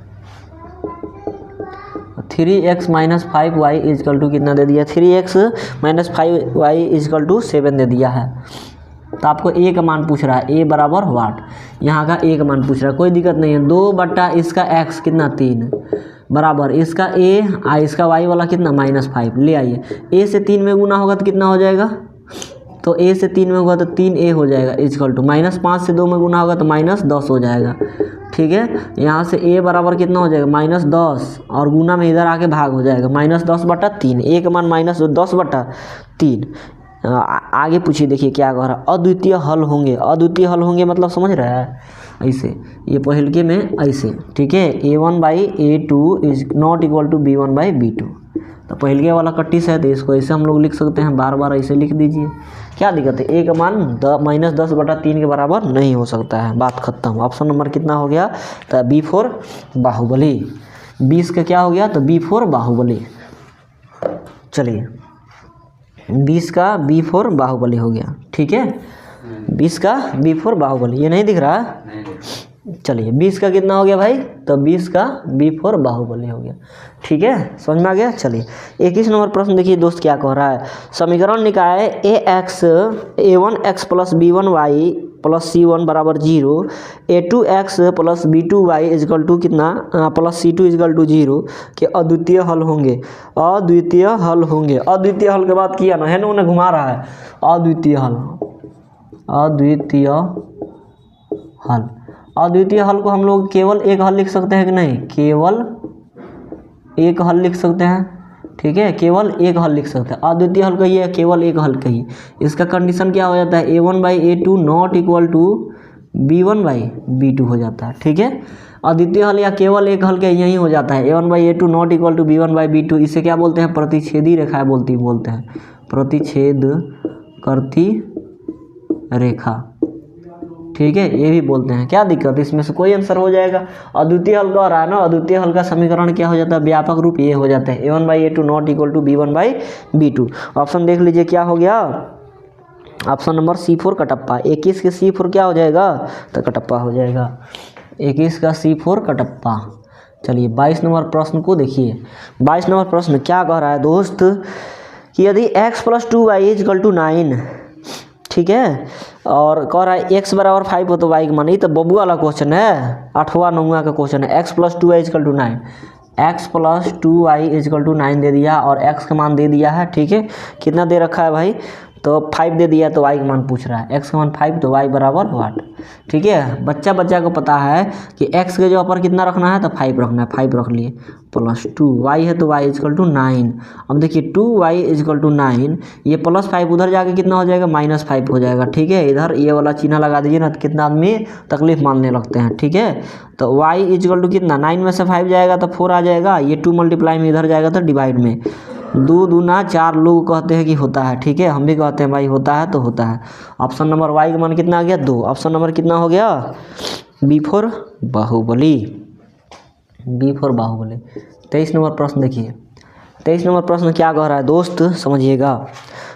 3x minus 5y is equal to कितना दे दिया, 3x minus 5y is equal to 7 दे दिया है। तो आपको ए का मान पूछ रहा है, ए बराबर वाट, यहाँ का ए का मान पूछ रहा है, कोई दिक्कत नहीं है। 2 बटा इसका x कितना 3 बराबर इसका ए, इसका y वाला कितना -5, ले आइए, ए से 3 में गुना होगा तो कितना हो जाएगा, तो ए से 3 में होगा तो 3a हो जाएगा इजकल टू, -5 से 2 में गुना होगा तो -10 हो जाएगा, ठीक है। यहाँ से a बराबर कितना हो जाएगा, -10, और गुना में इधर आके भाग हो जाएगा, -10 बटा 3, ए का मान -10 बटा 3। आगे पूछिए, देखिए क्या कह रहा है, अद्वितीय हल होंगे, अद्वितीय हल होंगे मतलब समझ रहा है, ऐसे ये पहलके में ऐसे, ठीक है, a1 by a2 is not equal to b1 by b2, तो पहलके वाला कट्टिस है, तो इसको ऐसे हम लोग लिख सकते हैं, बार बार ऐसे लिख दीजिए, क्या दिक्कत है, ए का मान -10 बटा 3 के बराबर नहीं हो सकता है, बात खत्म। ऑप्शन नंबर कितना हो गया, तो B4 बाहुबली, 20 का क्या हो गया, तो B4 बाहुबली। चलिए 20 का B4 बाहुबली हो गया, ठीक है, 20 का B4 बाहुबली, ये नहीं दिख रहा है, चलिए 20 का कितना हो गया भाई, तो 20 का B4 बाहुबली हो गया, ठीक है, समझ में आ गया। चलिए 21 नंबर प्रश्न देखिए दोस्त क्या कह रहा है, समीकरण निकाय a1x plus b1y plus c1 बराबर 0, a2x plus b2y equal to कितना प्लस c2 इजकल टू 0 के अद्वितीय हल होंगे, अद्वितीय हल होंगे। अद्वितीय हल के बात किया ना है ना, उन्हें घुमा रहा है, अद्वितीय हल, अद्वितीय हल, अद्वितीय हल को हम लोग केवल एक हल लिख सकते हैं कि नहीं, केवल एक हल लिख सकते हैं, ठीक है, केवल एक हल लिख सकते हैं। अद्वितीय हल कहिए, केवल एक हल कहिए, इसका कंडीशन क्या हो जाता है, a1 by a2 not equal to b1 by b2 हो जाता है, ठीक है। अद्वितीय हल या केवल एक हल के यही हो जाता है, a1 by a2 not equal to b1 by b2, इसे क्या बोलते हैं, प्रतिच्छेदी रेखाएं बोलते हैं, प्रतिच्छेद करती रेखा, ठीक है, ये भी बोलते हैं, क्या दिक्कत, इसमें से कोई आंसर हो जाएगा। अद्वितीय हल का रहा है ना, अद्वितीय हल का समीकरण क्या हो जाता है, व्यापक रूप ये हो जाता है, a1 by a2 not equal to b1 by b2। Option देख लीजिए क्या हो गया, ऑप्शन नंबर C4 कटप्पा, 21 के C4 क्या हो जाएगा, तो कटप्पा हो जाएगा, 21 का C4 कटप्पा। चलिए 22 नंबर प्रश्न को देखिए, 22 नंबर प्रश्न क्या कह रहा है दोस्त, कि यदि x plus 2y equal to 9, ठीक है, और कह रहा है x बराबर 5 हो तो y का मान, ये तो बबू वाला क्वेश्चन है, 8वां 9वां का क्वेश्चन है, x plus 2y equal to 9, x plus 2y equal to 9 दे दिया, और x का मान दे दिया है, ठीक है, कितना दे रखा है भाई, तो 5 दे दिया तो y का मान पूछ रहा है, x का मान 5 तो y बराबर वाट। ठीक है, बच्चा को पता है कि x के जो ऊपर कितना रखना है तो 5 रखना है, 5 रख लिए प्लस 2 y है तो y इजकल टू 9। अब देखिए 2y इजकल टू 9, ये प्लस 5 उधर जाके कितना हो जाएगा -5 हो जाएगा। ठीक है, इधर ये वाला चिन्ह लगा दीजिए ना, तो कितना आदमी तकलीफ मानने लगते हैं। ठीक है, तो y इजकल टू कितना, 9 में से 5 जाएगा तो 4 आ जाएगा, ये 2 मल्टीप्लाई में इधर जाएगा तो डिवाइड में 2 दूना 4 लोग कहते हैं कि होता है। ठीक है, हम भी कहते हैं भाई होता है तो होता है। ऑप्शन नंबर y का मान कितना आ गया 2। ऑप्शन नंबर कितना हो गया B for Baahubali, B for Baahubali. 23 number प्रश्न देखिए, 23 नंबर प्रश्न क्या कह रहा है दोस्त, समझिएगा।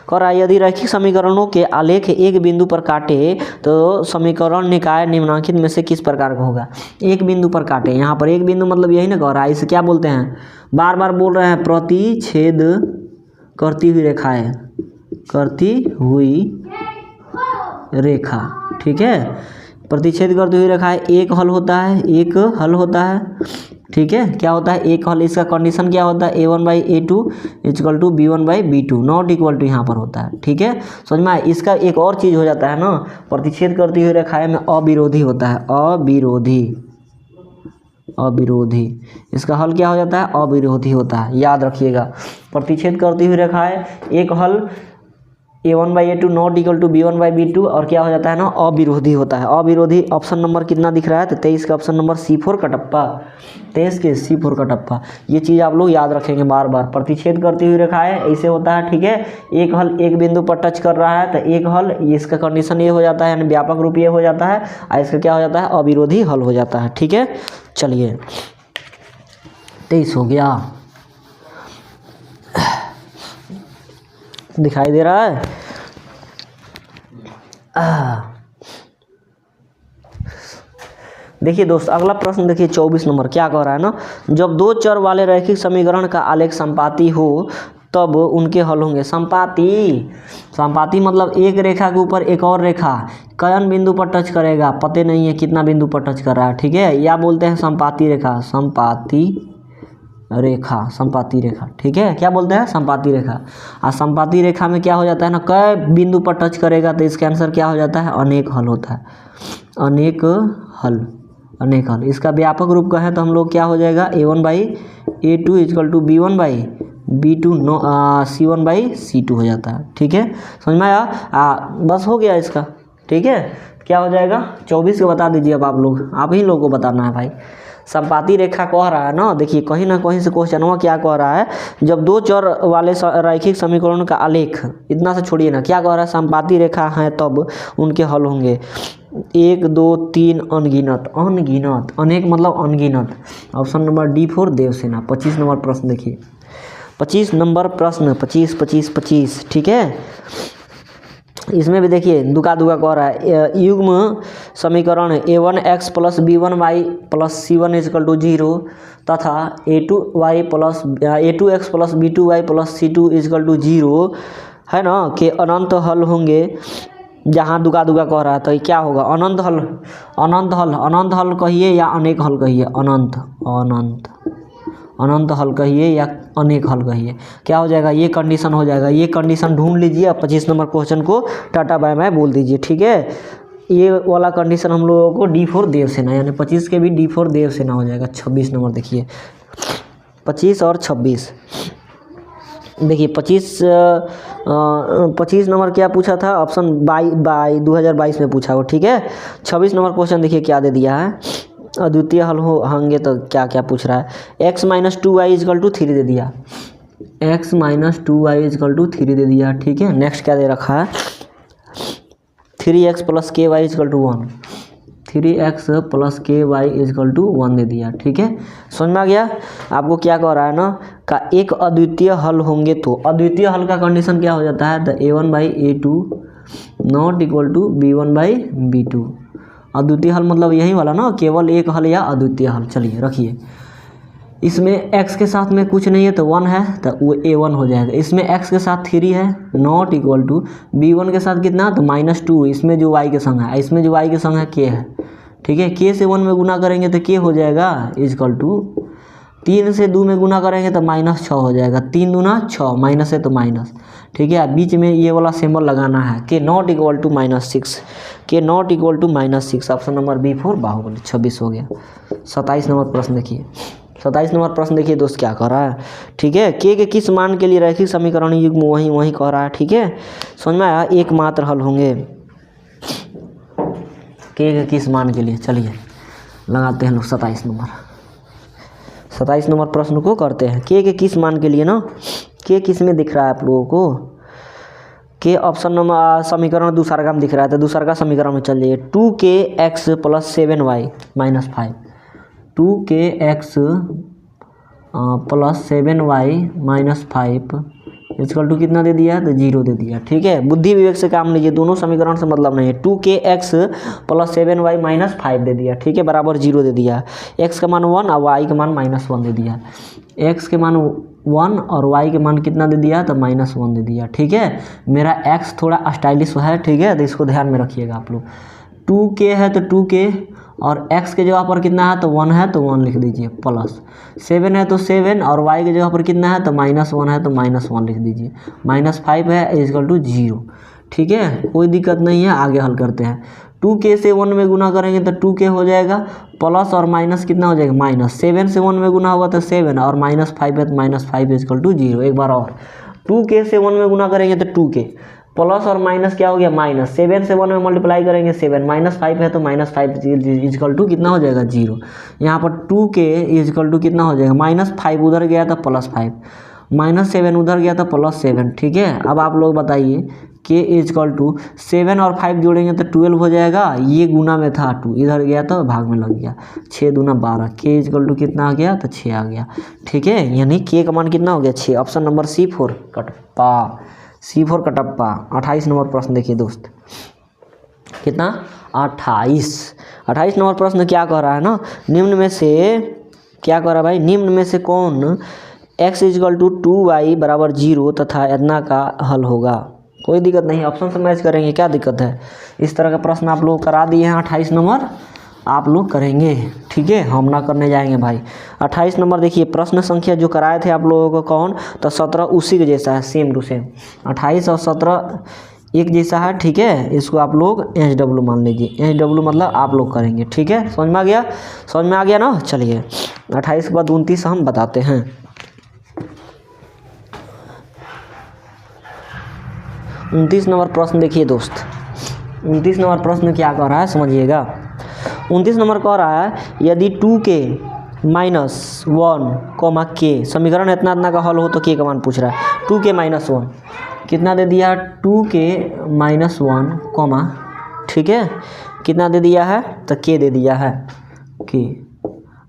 कह रहा है यदि रैखिक समीकरणों के आलेख एक बिंदु पर काटे तो समीकरण निकाय निम्नलिखित में से किस प्रकार का होगा। एक बिंदु पर काटे, यहाँ पर एक बिंदु मतलब यही ना कह रहा है, इसे क्या बोलते हैं, बार बार बोल रहे हैं, प्रतिच्छेद करती हुई रेखाएं, करती हुई रेखा। ठीक है, प्रतिच्छेद करती हुई रेखाएं एक हल होता है, एक हल होता है। ठीक है, क्या होता है एक हल, इसका कंडीशन क्या होता है a1/a2 equal to b1/b2 not equal to यहाँ पर होता है। ठीक है, समझ में आया। इसका एक और चीज़ हो जाता है ना, प्रतिच्छेद करती हुई रेखाएं में अविरोधी होता है, अविरोधी, अविरोधी। इसका हल क्या हो जाता है अविरोधी होता है, याद रखिएगा। प्रतिच्छेद करती हुई रेखाएं एक हल a1/a2 not equal to b1/b2 और क्या हो जाता है ना अविरोधी होता है, अविरोधी। ऑप्शन नंबर कितना दिख रहा है तो 23 का ऑप्शन नंबर C4 का टप्पा, 23 के C4 का टप्पा। ये चीज़ आप लोग याद रखेंगे बार बार, प्रतिच्छेद करती हुई रेखाएं ऐसे होता है। ठीक है, एक हल एक बिंदु पर टच कर रहा है तो एक हल, इसका कंडीशन ये हो जाता है, यानी व्यापक रूप ये हो जाता है, और इसका क्या हो जाता है अविरोधी हल हो जाता है। ठीक है, चलिए 23 हो गया, दिखाई दे रहा है। देखिए दोस्त अगला प्रश्न देखिए 24 नंबर क्या कह रहा है ना, जब दो चर वाले रैखिक समीकरण का आलेख संपाती हो तब उनके हल होंगे। संपाती, संपाती मतलब एक रेखा के ऊपर एक और रेखा कयन बिंदु पर टच करेगा, पते नहीं है कितना बिंदु पर टच कर रहा है। ठीक है, या बोलते हैं संपाती रेखा, संपाती रेखा, संपाती रेखा। ठीक है, क्या बोलते हैं संपाती रेखा। और संपाती रेखा में क्या हो जाता है ना, कई बिंदु पर टच करेगा तो इसका आंसर क्या हो जाता है अनेक हल होता है, अनेक हल, अनेक हल। इसका व्यापक रूप कहें तो हम लोग क्या हो जाएगा a1/a2 equal to b1/b2 c1/c2 हो जाता है। ठीक है, समझ में आया। बस हो गया इसका। ठीक है, क्या हो जाएगा 24 को बता दीजिए अब आप लोग, आप ही लोगों को बताना है भाई। संपाती रेखा कह रहा है ना, देखिए कहीं ना कहीं से क्वेश्चन क्या कह रहा है, जब दो चर वाले रैखिक समीकरण का आलेख, इतना से छोड़िए ना, क्या कह रहा है संपाती रेखा है तब उनके हल होंगे 1 2 3 अनगिनत, अनगिनत, अनेक मतलब अनगिनत। Option number D4 Devasena. 25 number प्रश्न देखिए, 25 नंबर प्रश्न, 25। ठीक है, इसमें भी देखिए दुका कह रहा है युग्म समीकरण a1x plus b1y plus c1 is equal to 0 तथा a2x plus b2y plus c2 equal to 0 है ना के अनंत हल होंगे। जहाँ दुका कह रहा है तो क्या होगा अनंत हल, अनंत हल, अनंत हल कहिए या अनेक हल कहिए, अनंत, अनंत, अनंत हल कहिए या अनेक हल कहिए, क्या हो जाएगा ये कंडीशन हो जाएगा। ये कंडीशन ढूंढ लीजिए, 25 नंबर क्वेश्चन को टाटा बाय बाय बोल दीजिए। ठीक है, ये वाला कंडीशन हम लोगों को D4 देवसेना, यानी 25 के भी D4 देवसेना हो जाएगा। 26 नंबर देखिए, 25 और 26 देखिए। 25 नंबर क्या पूछा था, ऑप्शन 2022 में पूछा हो। ठीक है, 26 नंबर क्वेश्चन देखिए क्या दे दिया है, अद्वितीय हल होंगे तो क्या क्या पूछ रहा है। x - 2y इजकल टू 3 दे दिया, x - 2y इजकल टू 3 दे दिया। ठीक है, नेक्स्ट क्या दे रखा है 3x plus ky equal to 1, 3x plus ky equal to 1 दे दिया। ठीक है, समझ में आ गया। आपको क्या कह रहा है ना का एक अद्वितीय हल होंगे तो अद्वितीय हल का कंडीशन क्या हो जाता है the a1/a2 not equal to b1/b2। अद्वितीय हल मतलब यही वाला ना, केवल एक हल या अद्वितीय हल। चलिए रखिए, इसमें x के साथ में कुछ नहीं है तो 1 है तो वो a1 हो जाएगा। इसमें x के साथ 3 है नॉट इक्वल टू b1 के साथ कितना तो -2, इसमें जो y के संग है, इसमें जो y के संग है k है। ठीक है, k से 1 में गुना करेंगे तो k हो जाएगा इजकल टू 3 से 2 में गुना करेंगे तो -6 हो जाएगा, 3 दूना 6, माइनस है तो माइनस, ठीक है। बीच में ये वाला सिंबल लगाना है के not equal to -6, K not equal to -6। Option number B4 Baahubali. 26 हो गया। 27 नंबर प्रश्न देखिए। 27 नंबर प्रश्न देखिए दोस्त क्या कह रहा है, ठीक है। के किस मान के लिए रैखिक समीकरण युग्म वही कह रहा है, ठीक है। समझ में आया, एकमात्र हल होंगे के किस मान के लिए। चलिए लगाते हैं लोग 27 नंबर प्रश्न को करते हैं। के किस मान के लिए ना, के किस में दिख रहा है आप लोगों को, के ऑप्शन नंबर समीकरण दूसरा का दिख रहा है, तो दूसरा का समीकरण में चल जाइए। 2kx + 7y - 5, 2kx + 7y - 5 equal to कितना दे दिया है, तो 0 दे दिया, ठीक है। बुद्धि विवेक से काम लीजिए, दोनों समीकरण से मतलब नहीं है। 2kx + 7y - 5 दे दिया, ठीक है, बराबर 0 दे दिया। x का मान 1 और y का मान -1 दे दिया। x के मान 1 और y के मान कितना दे दिया, तो -1 दे दिया, ठीक है। मेरा x थोड़ा स्टाइलिश है, ठीक है, तो इसको ध्यान में रखिएगा आप लोग। 2k है तो 2k और x के जगह पर कितना है, तो 1 है तो 1 लिख दीजिए, प्लस 7 है तो 7 और y के जगह पर कितना है, तो -1 है तो -1 लिख दीजिए। -5 है इक्वल टू 0, ठीक है, कोई दिक्कत नहीं है। आगे हल करते हैं। 2k से 1 में गुना करेंगे तो 2k हो जाएगा, प्लस और माइनस कितना हो जाएगा, माइनस। 7 से 1 में गुना होगा तो 7 और -5 है तो -5 इक्वल टू 0। एक बार और 2k से 1 में गुना करेंगे तो 2k, प्लस और माइनस क्या हो गया, माइनस। 7 से 1 में मल्टीप्लाई करेंगे 7, -5 है तो -5 इक्वल टू कितना हो जाएगा, 0। यहाँ पर 2k इक्वल टू कितना हो जाएगा, -5 उधर गया था +5, -7 उधर गया था +7, ठीक है। अब आप लोग बताइए k इक्वल टू 7 और 5 जोड़ेंगे तो 12 हो जाएगा, ये गुना में था 2 इधर गया तो भाग में लग गया, 6 दूना 12, k इक्वल टू कितना आ गया, तो 6 आ गया, ठीक है। यानी k का मान कितना हो गया, 6। Option number C4 Kattappa, C4 Kattappa. 28 number प्रश्न देखिए दोस्त, कितना 28 नंबर प्रश्न क्या कह रहा है ना, निम्न में से क्या कह रहा है भाई, निम्न में से कौन x इक्वल टू 2y = 0 तथा इतना का हल होगा। कोई दिक्कत नहीं, ऑप्शन से मैच करेंगे, क्या दिक्कत है। इस तरह का प्रश्न आप लोग करा दिए हैं। 28 नंबर आप लोग करेंगे, ठीक है, हम ना करने जाएंगे भाई। 28 नंबर देखिए, प्रश्न संख्या जो कराए थे आप लोगों को कौन, तो 17 उसी के जैसा है, सेम टू सेम। 28 और 17 एक जैसा है, ठीक है। इसको आप लोग SW मान लीजिए, SW मतलब आप लोग करेंगे, ठीक है। समझ में आ गया, समझ में आ गया ना। चलिए 28 के बाद 29 हम बताते हैं। 29 नंबर प्रश्न देखिए दोस्त, 29 नंबर प्रश्न क्या कह रहा है समझिएगा। 29 नंबर कह रहा है, यदि 2k - 1, k समीकरण इतना का हल हो तो k का मान पूछ रहा है। 2k - 1 कितना दे दिया, 2k - 1, ठीक है, कितना दे दिया है, तो k दे दिया है, k।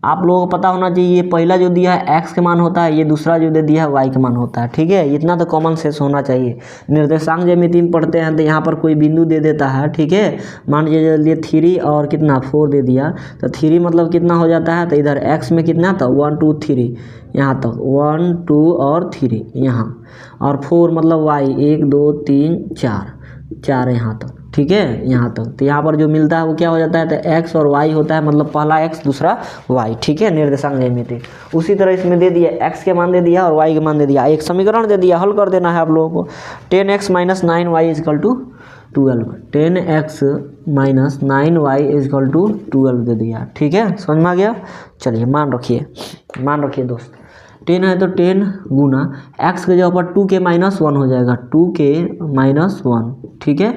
आप लोगों को पता होना चाहिए, ये पहला जो दिया है x के मान होता है, ये दूसरा जो दे दिया है y के मान होता है, ठीक है। इतना तो कॉमन सेंस होना चाहिए। निर्देशांक ज्यामिति में पढ़ते हैं तो यहाँ पर कोई बिंदु दे देता है, ठीक है। मान लीजिए 3 और कितना 4 दे दिया, तो 3 मतलब कितना हो जाता है, तो इधर x में कितना था 1 2 3 यहाँ तक 1 2 और 3 यहाँ, और 4 मतलब y 1 2 3 4 यहाँ तक, ठीक है, यहाँ तक। तो यहाँ पर जो मिलता है वो क्या हो जाता है, तो x और y होता है, मतलब पहला x दूसरा y, ठीक है, निर्देशांक ज्यामिति। उसी तरह इसमें दे दिया, x के मान दे दिया और y के मान दे दिया, एक समीकरण दे दिया, हल कर देना है आप लोगों को। 10x - 9y = 12, 10x - 9y = 12 दे दिया, ठीक है, समझ में आ गया। चलिए मान रखिए दोस्त, 10 है तो 10 गुना x के जगह पर 2k - 1 हो जाएगा, 2k - 1, ठीक है,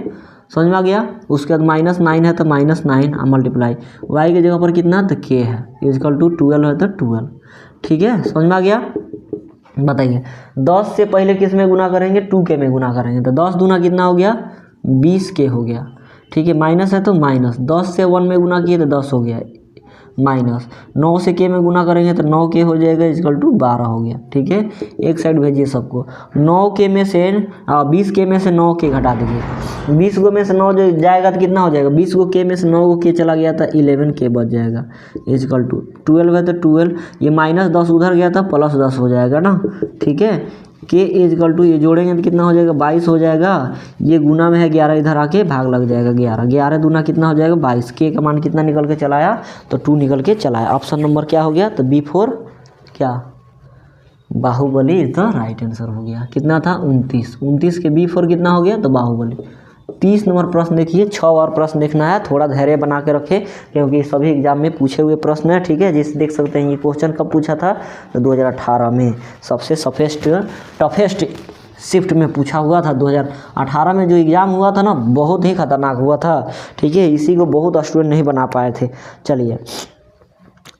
समझ में आ गया। उसके बाद -9 है तो -9 मल्टीप्लाई y के जगह पर कितना, तो k है इक्वल टू 12 है तो 12, ठीक है, समझ में आ गया। बताइए 10 से पहले किस में गुना करेंगे, 2k में गुना करेंगे, तो 10 दूना कितना हो गया, 20k हो गया, ठीक है। माइनस है तो माइनस, 10 से 1 में गुना किए तो 10 हो गया, माइनस 9 से k में गुना करेंगे तो 9k हो जाएगा इक्वल टू 12 हो गया, ठीक है। एक साइड भेजिए सबको। 9k में से 20k में से 9k घटा दीजिए, 20 गो में से 9 जो जाएगा तो कितना हो जाएगा, 20 गो k में से 9 गो k चला गया था 11k बच जाएगा इक्वल टू 12 है तो 12, ये -10 उधर गया था +10 हो जाएगा ना, ठीक है। k इक्वल टू ये जोड़ेंगे तो कितना हो जाएगा, 22 हो जाएगा। ये गुना में है 11, इधर आके भाग लग जाएगा 11, 11 दूना कितना हो जाएगा 22। k का मान कितना निकल के चलाया, तो 2 निकल के चलाया। ऑप्शन नंबर क्या हो गया, तो B4 क्या, Baahubali is the right answer हो गया। कितना था 29, 29 के B4 कितना हो गया, तो बाहुबली। 30 नंबर प्रश्न देखिए, 6 और प्रश्न देखना है, थोड़ा धैर्य बना के रखें क्योंकि सभी एग्जाम में पूछे हुए प्रश्न है, ठीक है। जिस देख सकते हैं ये क्वेश्चन कब पूछा था, तो 2018 में सबसे टफेस्ट शिफ्ट में पूछा हुआ था। 2018 में जो एग्ज़ाम हुआ था ना, बहुत ही खतरनाक हुआ था, ठीक है। इसी को बहुत स्टूडेंट नहीं बना पाए थे। चलिए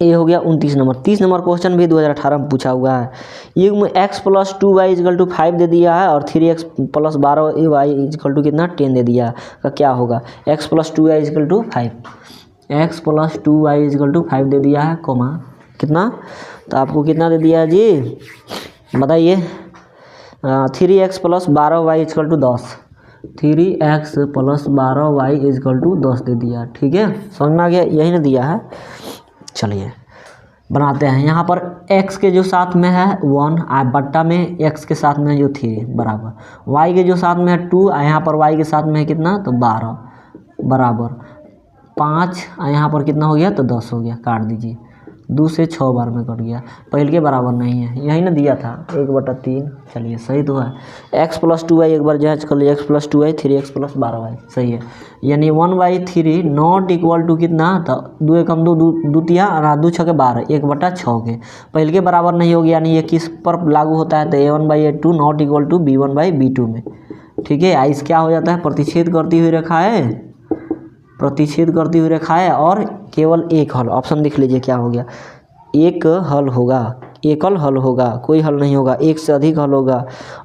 ये हो गया 29 नंबर। 30 नंबर क्वेश्चन भी 2018 में पूछा हुआ है। युग्म x + 2y = 5 दे दिया है और 3x + 12y = कितना 10 दे दिया है, का क्या होगा। x + 2y = 5, x + 2y = 5 दे दिया है, कोमा कितना, तो आपको कितना दे दिया है जी बताइए। 3x + 12y = 10, 3x + 12y = 10 दे दिया, ठीक है। समझ में आ गया, यही ना दिया है। चलिए बनाते हैं। यहाँ पर x के जो साथ में है 1, बट्टा में x के साथ में जो 3 बराबर, y के जो साथ में है 2, यहाँ पर y के साथ में है कितना, तो 12 बराबर 5, यहाँ पर कितना हो गया, तो 10 हो गया। काट दीजिए, 2 से 6 बार में कट गया, पहले के बराबर नहीं है, यही ना दिया था 1/3। चलिए सही तो है। x + 2y एक बार जांच कर लीजिए, x + 2y 3x + 12y सही है। यानी 1/3 नॉट इक्वल टू कितना, तो 2 एकम 2, 2 तिया 2 छके 12, 1/6 के पहले के बराबर नहीं होगी। यानी ये किस पर लागू होता है, तो a1/a2 not equal to b1/b2 में, ठीक है। आइस क्या हो जाता है, प्रतिच्छेद करती हुई रेखा है, प्रतिच्छेद करती हुई रेखा है और केवल एक हल। ऑप्शन देख लीजिए क्या हो गया, एक हल होगा, एकल हल होगा, कोई हल नहीं होगा, एक से अधिक हल होगा,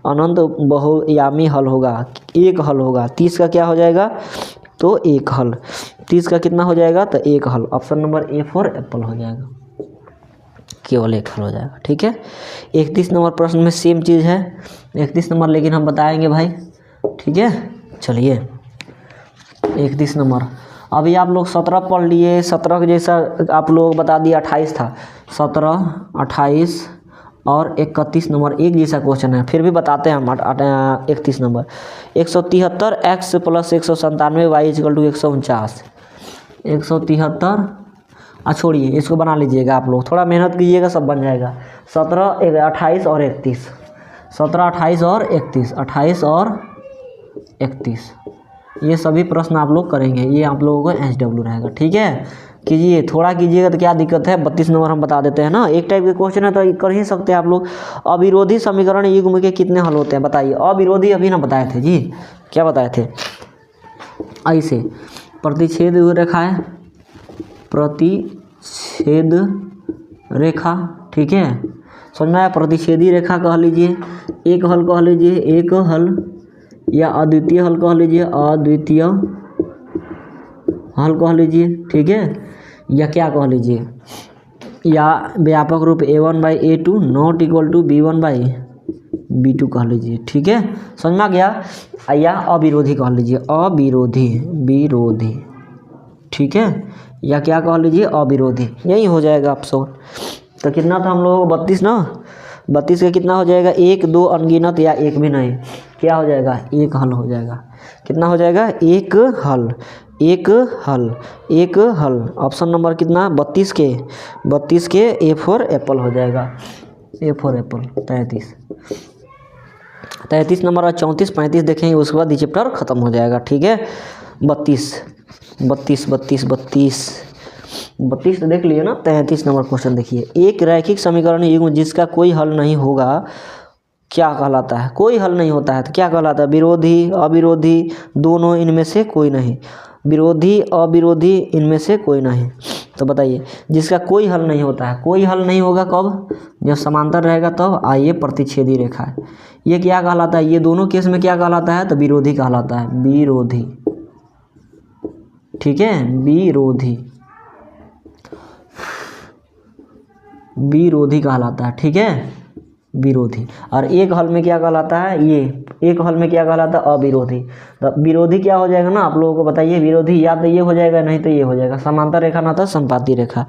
अनंत बहुयामी हल होगा, एक हल होगा। 30 का क्या हो जाएगा, तो एक हल। 30 का कितना हो जाएगा, तो एक हल। ऑप्शन नंबर A4 एप्पल हो जाएगा, केवल एक हल हो जाएगा, ठीक है। 31 नंबर प्रश्न में सेम चीज़ है, 31 नंबर लेकिन हम बताएंगे भाई, ठीक है। चलिए 31 नंबर, अभी आप लोग 17 पढ़ लिए, 17 के जैसा आप लोग बता दिए 28 था, 17, 28 और 31 नंबर एक जैसा क्वेश्चन है, फिर भी बताते हैं हम 31 नंबर। 173 x + 197 y = 149, 173, छोड़िए इसको बना लीजिएगा, आप लोग थोड़ा मेहनत कीजिएगा, सब बन जाएगा। 17, 28 और 31, 17, 28 और 31, 28 और 31, ये सभी प्रश्न आप लोग करेंगे, ये आप लोगों को SW रहेगा, ठीक है। कीजिए, थोड़ा कीजिएगा तो क्या दिक्कत है। 32 नंबर हम बता देते हैं ना, एक टाइप के क्वेश्चन है तो कर ही सकते हैं आप लोग। अविरोधी समीकरण युग्म के कितने हल होते हैं, बताइए। अविरोधी अभी ना बताए थे जी, क्या बताए थे, ऐसे प्रतिच्छेद रेखा है, प्रतिच्छेद रेखा, ठीक है। समझ में आया, प्रतिच्छेदी रेखा कह लीजिए, एक हल कह लीजिए, एक हल, या अद्वितीय हल कह लीजिए, अद्वितीय हल कह लीजिए, ठीक है। या क्या कह लीजिए, या व्यापक रूप a1/a2 not equal to b1/b2 कह लीजिए, ठीक है। समझ में आ गया। या अविरोधी कह लीजिए, अविरोधी, विरोधी, ठीक है। या क्या कह लीजिए, अविरोधी, यही हो जाएगा ऑप्शन। तो कितना था हम लोगों को 32 ना, 32 का कितना हो जाएगा, 1, 2 अनगिनत या एक भी नहीं, क्या हो जाएगा, एक हल हो जाएगा। कितना हो जाएगा, एक हल, एक हल, एक हल। ऑप्शन नंबर कितना, 32 के A4 एप्पल हो जाएगा, A4 एप्पल। 33 नंबर और 34, 35 देखेंगे, उसके बाद ये चैप्टर खत्म हो जाएगा, ठीक है। 32 तो देख लिए ना। 33 नंबर क्वेश्चन देखिए, एक रैखिक समीकरण युग्म जिसका कोई हल नहीं होगा क्या कहलाता है, कोई हल नहीं होता है तो क्या कहलाता है, विरोधी, अविरोधी, दोनों, इनमें से कोई नहीं, विरोधी, अविरोधी, इनमें से कोई नहीं। तो बताइए, जिसका कोई हल नहीं होता है, कोई हल नहीं होगा कब, जब समांतर रहेगा तब। आइए प्रतिच्छेदी रेखा है, ये क्या कहलाता है, ये दोनों केस में क्या कहलाता है, तो विरोधी कहलाता है, विरोधी, ठीक है। विरोधी कहलाता है, ठीक है, विरोधी। और एक हल में क्या कहलाता है, ये एक हल में क्या कहलाता है, अविरोधी। तो विरोधी क्या हो जाएगा ना, आप लोगों को बताइए। विरोधी या तो ये हो जाएगा, नहीं तो ये हो जाएगा, समांतर रेखा ना तो संपाती रेखा,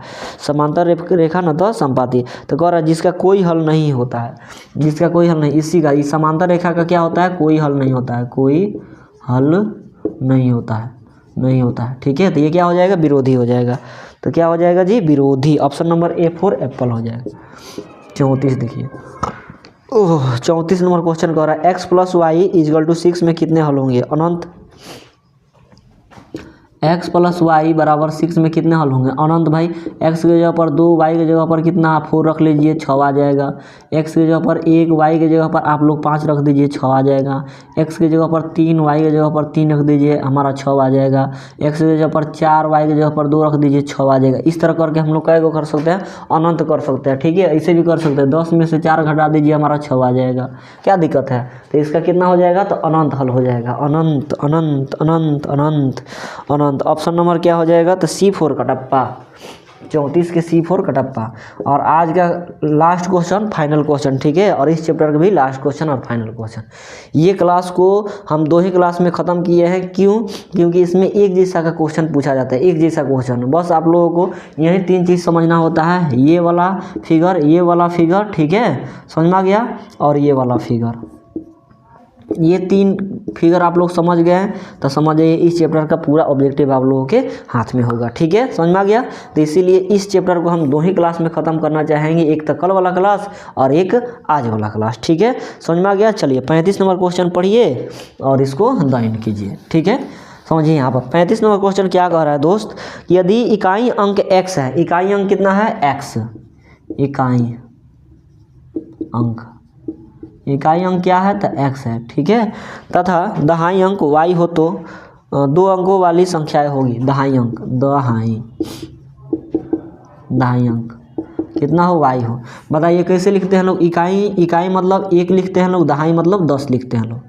समांतर रेखा ना तो संपाती। तो कह रहा है जिसका कोई हल नहीं होता है, जिसका कोई हल नहीं, इसी का, इस समांतर रेखा का क्या होता है, कोई हल नहीं होता है, कोई हल नहीं होता है, नहीं होता है, ठीक है। तो ये क्या हो जाएगा, विरोधी हो जाएगा। तो क्या हो जाएगा जी, विरोधी। ऑप्शन नंबर A4 एप्पल हो जाएगा। 34 देखिए, ओह 34 नंबर क्वेश्चन कह रहा है x + y = 6 में कितने हल होंगे? अनंत। x + y = 6 में कितने हल होंगे? अनंत भाई। x की जगह पर 2, y की जगह पर कितना 4 रख लीजिए, 6 आ जाएगा। x की जगह पर 1, y की जगह पर आप लोग 5 रख दीजिए, 6 आ जाएगा। x की जगह पर 3, y की जगह पर 3 रख दीजिए, हमारा 6 आ जाएगा। x की जगह पर 4, y की जगह पर 2 रख दीजिए, 6 आ जाएगा। इस तरह करके हम लोग क्या कर सकते हैं? अनंत कर सकते हैं, ठीक है। ऐसे भी कर सकते हैं, 10 में से 4 घटा दीजिए, हमारा 6 आ जाएगा। क्या दिक्कत है? तो इसका कितना हो जाएगा? तो अनंत हल हो जाएगा। अनंत अनंत अनंत अनंत अनंत। ऑप्शन नंबर क्या हो जाएगा? तो C4 कटप्पा। 34 के C4 कटप्पा। और आज का लास्ट क्वेश्चन, फाइनल क्वेश्चन, ठीक है। और इस चैप्टर का भी लास्ट क्वेश्चन और फाइनल क्वेश्चन। ये क्लास को हम 2 ही क्लास में ख़त्म किए हैं। क्यों? क्योंकि इसमें एक जैसा का क्वेश्चन पूछा जाता है, एक जैसा क्वेश्चन। बस आप लोगों को यही 3 चीज़ समझना होता है, ये वाला फिगर, ये वाला फिगर, ठीक है, समझ में आ गया, और ये वाला फिगर। ये 3 फिगर आप लोग समझ गए हैं तो समझिए इस चैप्टर का पूरा ऑब्जेक्टिव आप लोगों के हाथ में होगा, ठीक है, समझ में आ गया। तो इसीलिए इस चैप्टर को हम 2 ही क्लास में ख़त्म करना चाहेंगे, एक तो कल वाला क्लास और एक आज वाला क्लास, ठीक है, समझ में आ गया। चलिए 35 नंबर क्वेश्चन पढ़िए और इसको दाइन कीजिए, ठीक है। समझिए यहाँ पर 35 नंबर क्वेश्चन क्या कह रहा है दोस्त? यदि इकाई अंक x है, इकाई अंक कितना है? x। इकाई अंक, इकाई अंक क्या है? तो x है, ठीक है। तथा दहाई अंक y हो तो 2 अंकों वाली संख्याएं होगी। दहाई अंक, दहाई अंक कितना हो? y हो। बताइए कैसे लिखते हैं लोग? इकाई मतलब 1 लिखते हैं लोग, दहाई मतलब 10 लिखते हैं लोग।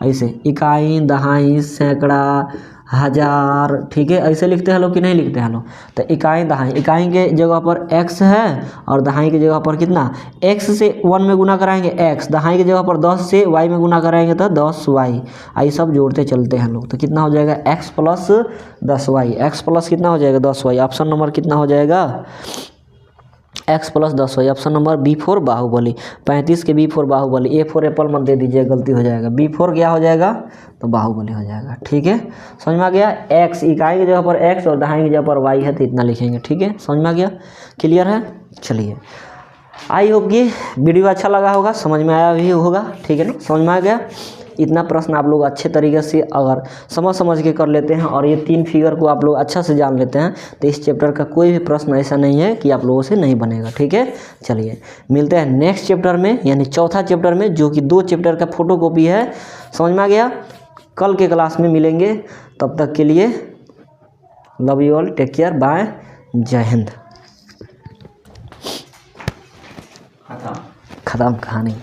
ऐसे इकाई, दहाई, सैकड़ा, हज़ार, ठीक है, ऐसे लिखते हैं लोग कि नहीं लिखते हैं लोग? तो इकाई दहाई, इकाई के जगह पर x है और दहाई की जगह पर कितना? x से 1 में गुना कराएंगे x, दहाई की जगह पर 10 से y में गुना कराएंगे तो 10y। आई सब जोड़ते चलते हैं लोग, तो कितना हो जाएगा? x + 10y। x प्लस कितना हो जाएगा? 10y। ऑप्शन नंबर कितना हो जाएगा? x + 10y। Option number B4 Baahubali. 35 के B4 बाहुबली। A4 एप्पल मत दे दीजिए, गलती हो जाएगा। B4 क्या हो जाएगा? तो बाहुबली हो जाएगा, ठीक है, समझ में आ गया। x इकाई की जगह पर x और दहाई की जगह पर y है तो इतना लिखेंगे, ठीक है, समझ में आ गया, क्लियर है। चलिए, आई होप कि वीडियो अच्छा लगा होगा, समझ में आया भी होगा, ठीक है ना, समझ में आ गया। इतना प्रश्न आप लोग अच्छे तरीके से अगर समझ के कर लेते हैं और ये 3 फिगर को आप लोग अच्छा से जान लेते हैं तो इस चैप्टर का कोई भी प्रश्न ऐसा नहीं है कि आप लोगों से नहीं बनेगा, ठीक है। चलिए मिलते हैं नेक्स्ट चैप्टर में, यानी चौथा चैप्टर में, जो कि 2 चैप्टर का फोटोकॉपी है, समझ में आ गया। कल के क्लास में मिलेंगे, तब तक के लिए love you all, take care, bye, Jai Hind. खत्म कहानी।